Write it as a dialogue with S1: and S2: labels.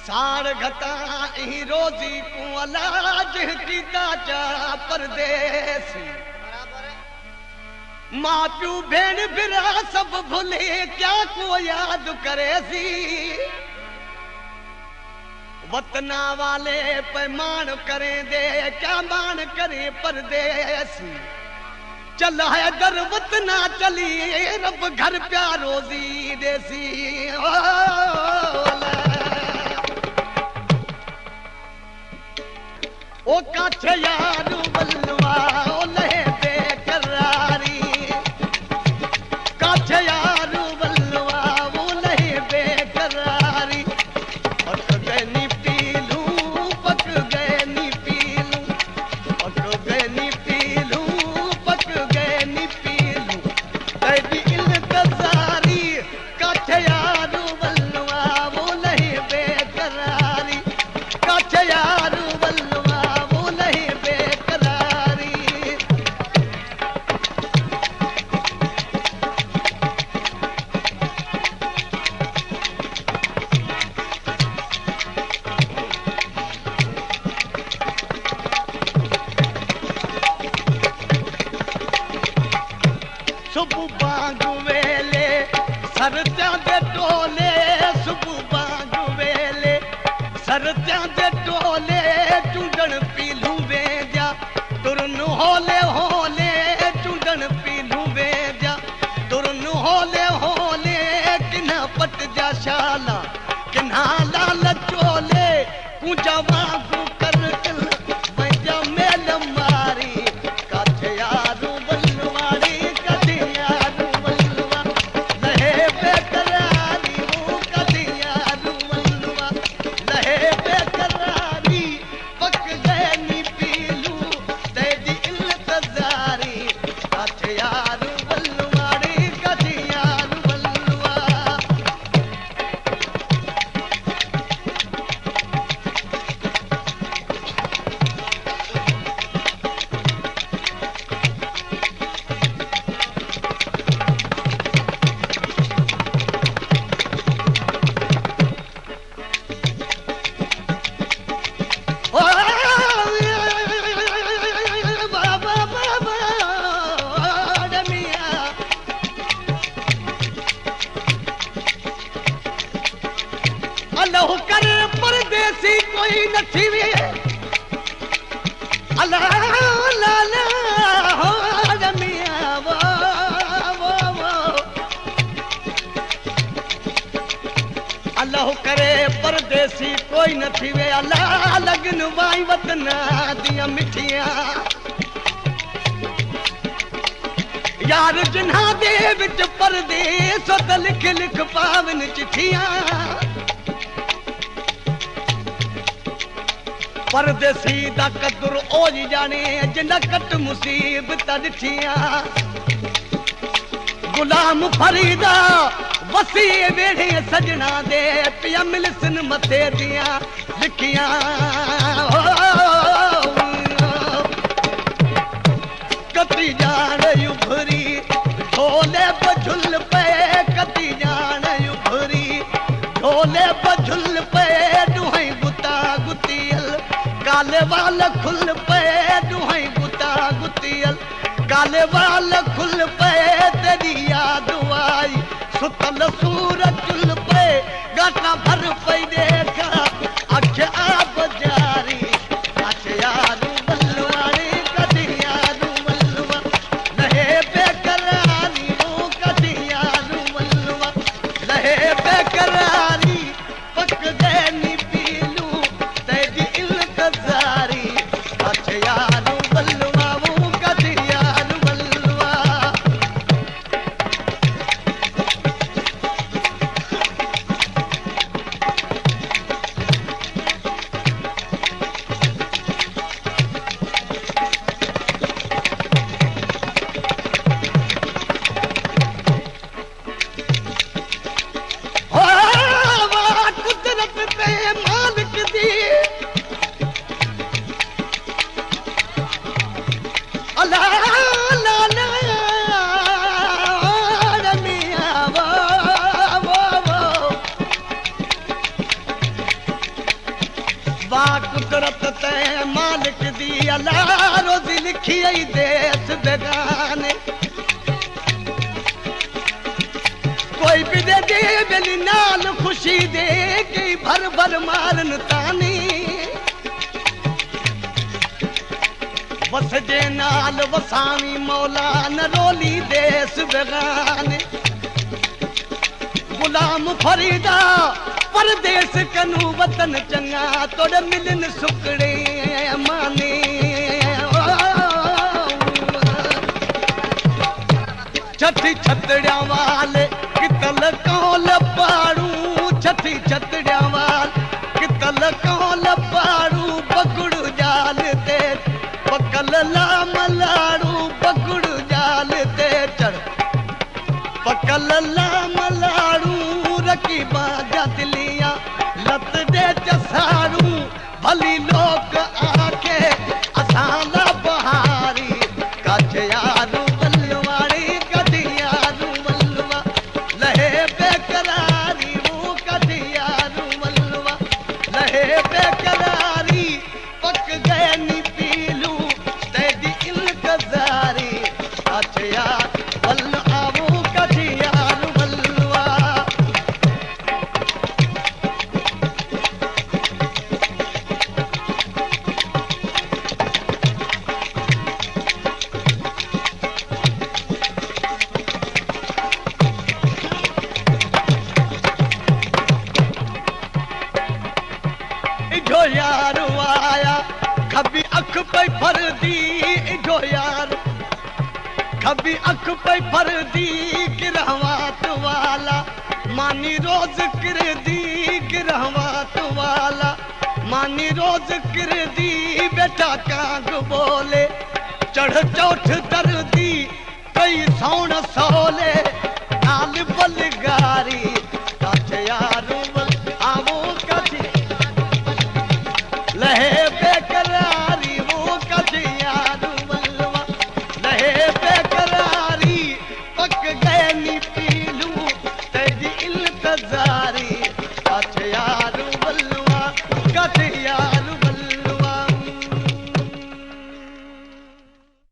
S1: साड़ घटा ही रोजी को अलाज की दाचा परदेसी माँ प्यू भेड़ बिरा सब भूले क्या को याद करे सी वतना वाले पैमान करें दे क्या मान करे परदेसी चल है दर वतना चली रब घर प्यार रोजी देसी ओ काछ यार बलवा ओ लहे बेकरारी काछ यार बलवा ओ लहे बेकरारी पक गए नी पीलू पक गए नी पीलू पक गए नी पीलू पक गए नी पीलू तेरी इंतजारी काछ यार बलवा ओ लहे बेकरारी काछ यार सुबह बांग वेले सरत्यां दे टोले सुबह बांग वेले सरत्यां दे टोले चूंडण पीलू वेजा तुरन होले होले चूंडण पीलू वेजा तुरन होले होले किन्हा पट जा शाला किन्हा लाल चोले कुंजा वांगू कर वैजा मेल मारी काछ यारू बलवारी कदी यारू बलवा लहे बेकरारी वो कदी यारू बलवा लहे बेकरारी पक गए नी पीलू तेरी इंतजारी काछ यारू बलवारी कदी यारू बलवा अल्लाह करे परदेसी कोई न थीवे अल्लाह अल्लाह हो रमिया वो अल्लाह करे परदेसी कोई न थीवे अल्लाह लगन वाई वतना दिया मिठियां यार जिन्हा दे विच परदेस त लिख लिख पावन चिठियां परदेसी दा कदर ओ जी जाने जिन्ना कट मुसीबत दिठियां गुलाम फरीदा वसी वेड़े सजना दे पिया मिलसन मथे दियां लिखियां कती जान उभरी ढोले बझुल पे कती जान उभरी ढोले बझुल पे दुहई गुता गुतियल काले वाल खुल पे दुहई गुता गुतियल काले वाल खुल पे तेरी याद आई सुतल सूरज चुल पे गाटा भर पे देखा अख आप जारी काछ यारू बलवारी कदी यारू बलवा लहे बेकरारी वो कदी यारू बलवा लहे बेकरारी पक गए नी पीलू तेरी इंतजारी काछ यारू बलवा वो कदी यारू बलवा कुदरत ते मालिक दी अला रोज़ी लिखी आई देस बेगाने कोई भी दे दे बेली नाल खुशी दे कई भर भर मारन तानी वस जे नाल वसावी मौला न रोली देस बेगाने गुलाम फरीदा परदेस कनू वतन चंगा तोड़ मिलन सुकड़े माने छठी छतड़िया वाले कितल कौल पाड़ू छठी छतड़िया वाल कितल कौल पाड़ू बगुड़ जाल ते पकल लाम लाड़ू बगुड़ जाल ते चढ़ पकल लाम लाड़ू रकी बाजा दिलिया लत दे चसाड़ू भली लोक आके असाना बहारी कछ यारू बलवाड़ी कधी यारू बलवा लहे बेकरारी वो कधी यारू बलवा लहे बेकरारी पक गए नी पीलू तेरी इंतजारी कछ यार बल आवो कधी यारू बलवा इधो यार आया खबी अख पे फर दी इधो यार खबी अख पे फर दी गिरहवात वाला मानी रोज किर दी गिरहवात वाला मानी रोज किर दी बेटा कांग बोले चढ़ चौठ कर दी कई सौण सोले